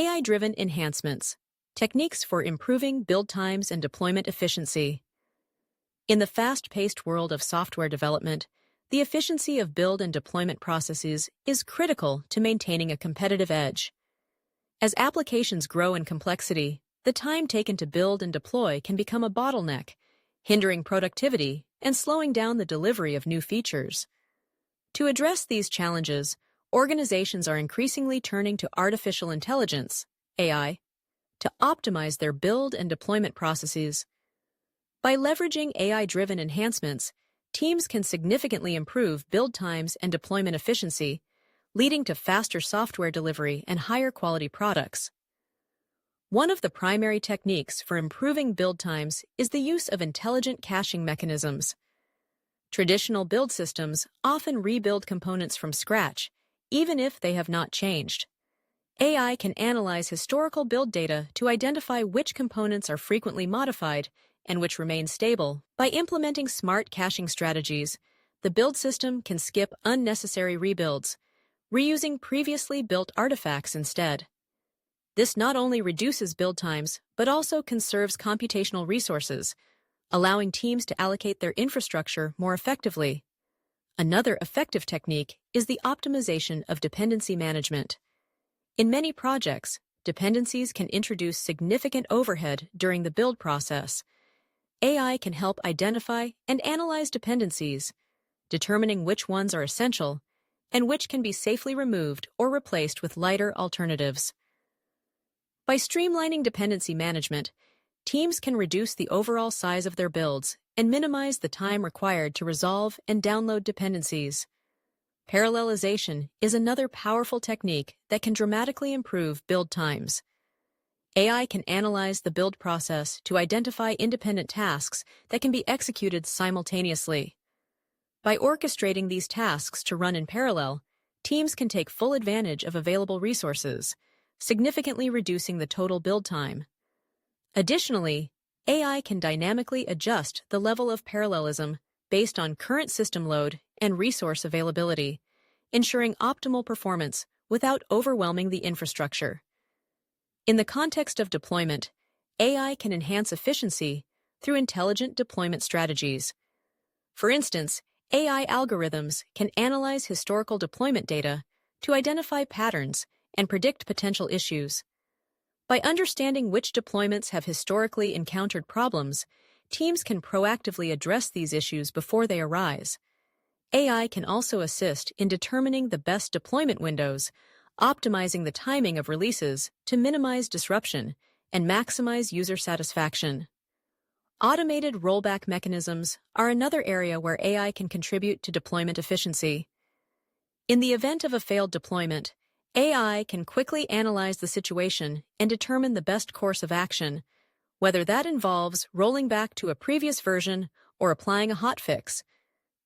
AI-driven enhancements, techniques for improving build times and deployment efficiency. In the fast-paced world of software development, the efficiency of build and deployment processes is critical to maintaining a competitive edge. As applications grow in complexity, the time taken to build and deploy can become a bottleneck, hindering productivity and slowing down the delivery of new features. To address these challenges, organizations are increasingly turning to artificial intelligence, AI, to optimize their build and deployment processes. By leveraging AI-driven enhancements, teams can significantly improve build times and deployment efficiency, leading to faster software delivery and higher quality products. One of the primary techniques for improving build times is the use of intelligent caching mechanisms. Traditional build systems often rebuild components from scratch, even if they have not changed. AI can analyze historical build data to identify which components are frequently modified and which remain stable. By implementing smart caching strategies, the build system can skip unnecessary rebuilds, reusing previously built artifacts instead. This not only reduces build times, but also conserves computational resources, allowing teams to allocate their infrastructure more effectively. Another effective technique is the optimization of dependency management. In many projects, dependencies can introduce significant overhead during the build process. AI can help identify and analyze dependencies, determining which ones are essential and which can be safely removed or replaced with lighter alternatives. By streamlining dependency management, teams can reduce the overall size of their builds and minimize the time required to resolve and download dependencies. Parallelization is another powerful technique that can dramatically improve build times. AI can analyze the build process to identify independent tasks that can be executed simultaneously. By orchestrating these tasks to run in parallel, teams can take full advantage of available resources, significantly reducing the total build time. Additionally, AI can dynamically adjust the level of parallelism based on current system load and resource availability, ensuring optimal performance without overwhelming the infrastructure. In the context of deployment, AI can enhance efficiency through intelligent deployment strategies. For instance, AI algorithms can analyze historical deployment data to identify patterns and predict potential issues. By understanding which deployments have historically encountered problems, teams can proactively address these issues before they arise. AI can also assist in determining the best deployment windows, optimizing the timing of releases to minimize disruption and maximize user satisfaction. Automated rollback mechanisms are another area where AI can contribute to deployment efficiency. In the event of a failed deployment, AI can quickly analyze the situation and determine the best course of action, whether that involves rolling back to a previous version or applying a hotfix.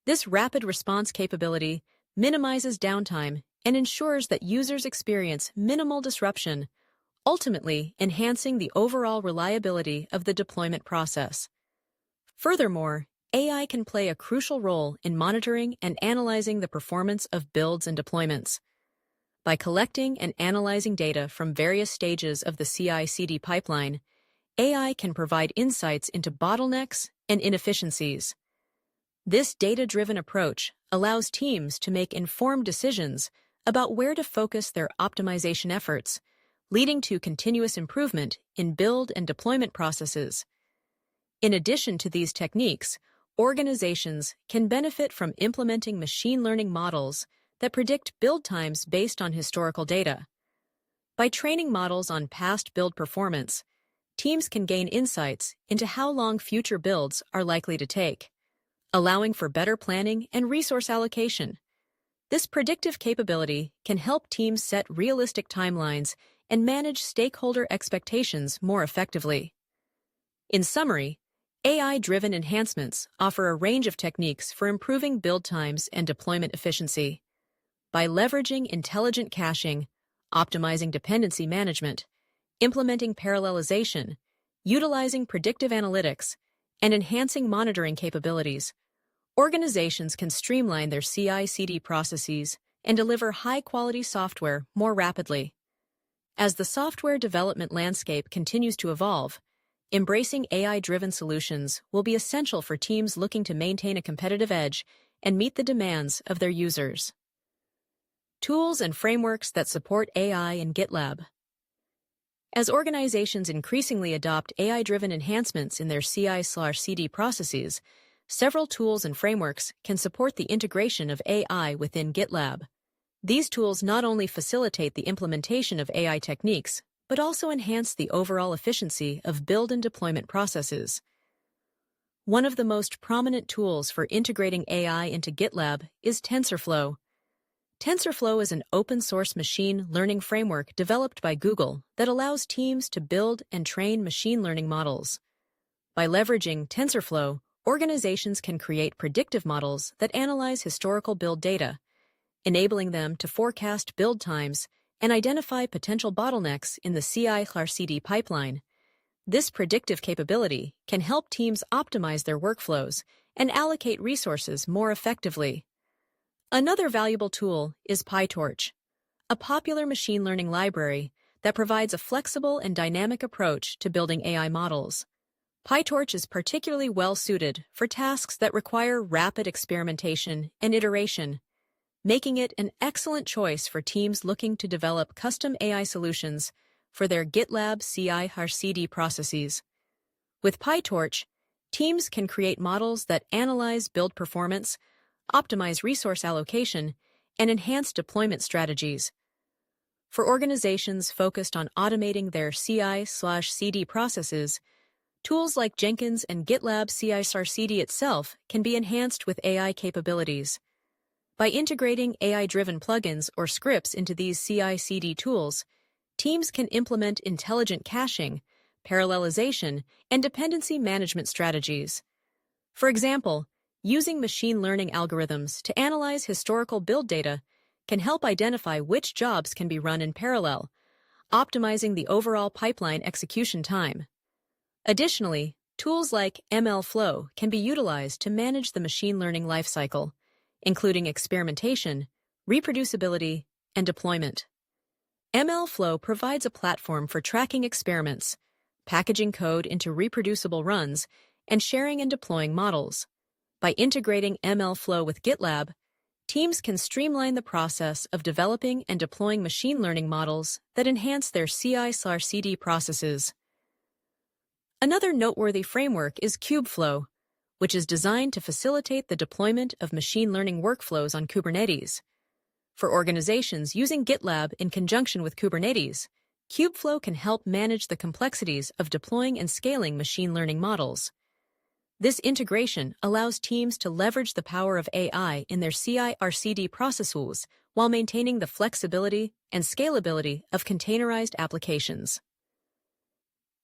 This rapid response capability minimizes downtime and ensures that users experience minimal disruption, ultimately enhancing the overall reliability of the deployment process. Furthermore, AI can play a crucial role in monitoring and analyzing the performance of builds and deployments. By collecting and analyzing data from various stages of the CI/CD pipeline, AI can provide insights into bottlenecks and inefficiencies. This data-driven approach allows teams to make informed decisions about where to focus their optimization efforts, leading to continuous improvement in build and deployment processes. In addition to these techniques, organizations can benefit from implementing machine learning models that predict build times based on historical data. By training models on past build performance, teams can gain insights into how long future builds are likely to take, allowing for better planning and resource allocation. This predictive capability can help teams set realistic timelines and manage stakeholder expectations more effectively. In summary, AI-driven enhancements offer a range of techniques for improving build times and deployment efficiency. By leveraging intelligent caching, optimizing dependency management, implementing parallelization, utilizing predictive analytics, and enhancing monitoring capabilities, organizations can streamline their CI/CD processes and deliver high-quality software more rapidly. As the software development landscape continues to evolve, embracing AI-driven solutions will be essential for teams looking to maintain a competitive edge and meet the demands of their users. Tools and frameworks that support AI in GitLab. As organizations increasingly adopt AI-driven enhancements in their CI/CD processes, several tools and frameworks can support the integration of AI within GitLab. These tools not only facilitate the implementation of AI techniques, but also enhance the overall efficiency of build and deployment processes. One of the most prominent tools for integrating AI into GitLab is TensorFlow. TensorFlow is an open-source machine learning framework developed by Google that allows teams to build and train machine learning models. By leveraging TensorFlow, organizations can create predictive models that analyze historical build data, enabling them to forecast build times and identify potential bottlenecks in the CI/CD pipeline. This predictive capability can help teams optimize their workflows and allocate resources more effectively. Another valuable tool is PyTorch, a popular machine learning library that provides a flexible and dynamic approach to building AI models. PyTorch is particularly well-suited for tasks that require rapid experimentation and iteration, making it an excellent choice for teams looking to develop custom AI solutions for their GitLab CI/CD processes. With PyTorch, teams can create models that analyze build performance, optimize resource allocation, and enhance deployment strategies. For organizations focused on automating their CI/CD processes, tools like Jenkins and GitLab CI/CD itself can be enhanced with AI capabilities. By integrating AI-driven plugins or scripts into these CI/CD tools, teams can implement intelligent caching, parallelization, and dependency management strategies. For example, using machine learning algorithms to analyze historical build data can help identify which jobs can be run in parallel, optimizing the overall pipeline execution time. Additionally, tools like MLflow can be utilized to manage the machine learning lifecycle, including experimentation, reproducibility, and deployment. MLflow provides a platform for tracking experiments, packaging code into reproducible runs, and sharing and deploying models. By integrating MLflow with GitLab, teams can streamline the process of developing and deploying machine learning models that enhance their CI/CD processes. Another noteworthy framework is Kubeflow, which is designed to facilitate the deployment of machine learning workflows on Kubernetes. For organizations using GitLab in conjunction with Kubernetes, Kubeflow can help manage the complexities of deploying and scaling machine learning models. This integration allows teams to leverage the power of AI in their CI/CD processes while maintaining the flexibility and scalability of containerized applications.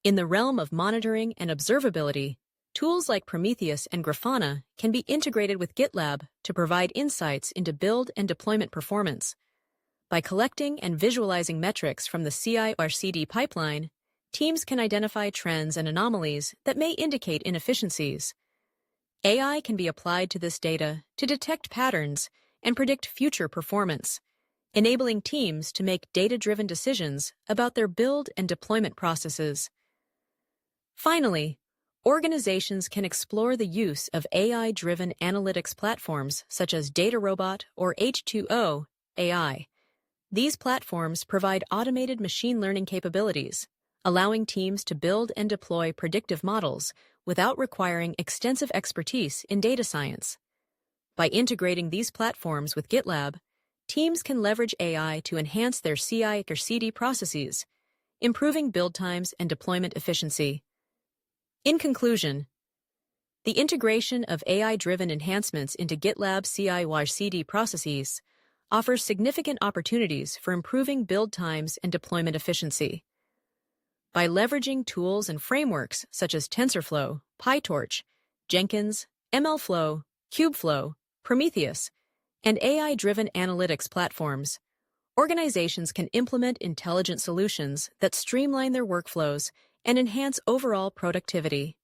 In the realm of monitoring and observability, tools like Prometheus and Grafana can be integrated with GitLab to provide insights into build and deployment performance. By collecting and visualizing metrics from the CI/CD pipeline, teams can identify trends and anomalies that may indicate inefficiencies. AI can be applied to this data to detect patterns and predict future performance, enabling teams to make data-driven decisions about their build and deployment processes. Finally, organizations can explore the use of AI-driven analytics platforms such as DataRobot or H2O AI. These platforms provide automated machine learning capabilities, allowing teams to build and deploy predictive models without requiring extensive expertise in data science. By integrating these platforms with GitLab, teams can leverage AI to enhance their CI/CD processes, improving build times and deployment efficiency. In conclusion, the integration of AI-driven enhancements into GitLab CI/CD processes offers significant opportunities for improving build times and deployment efficiency. By leveraging tools and frameworks such as TensorFlow, PyTorch, Jenkins, MLflow, Kubeflow, Prometheus, and AI-driven analytics platforms, organizations can implement intelligent solutions that streamline their workflows and enhance overall productivity.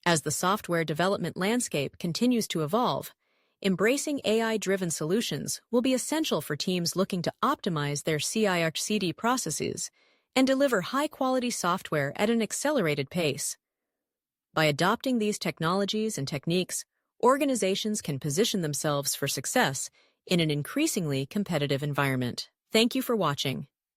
As the software development landscape continues to evolve, embracing AI-driven solutions will be essential for teams looking to optimize their CI/CD processes and deliver high-quality software at an accelerated pace. By adopting these technologies and techniques, organizations can position themselves for success in an increasingly competitive environment. Thank you for watching.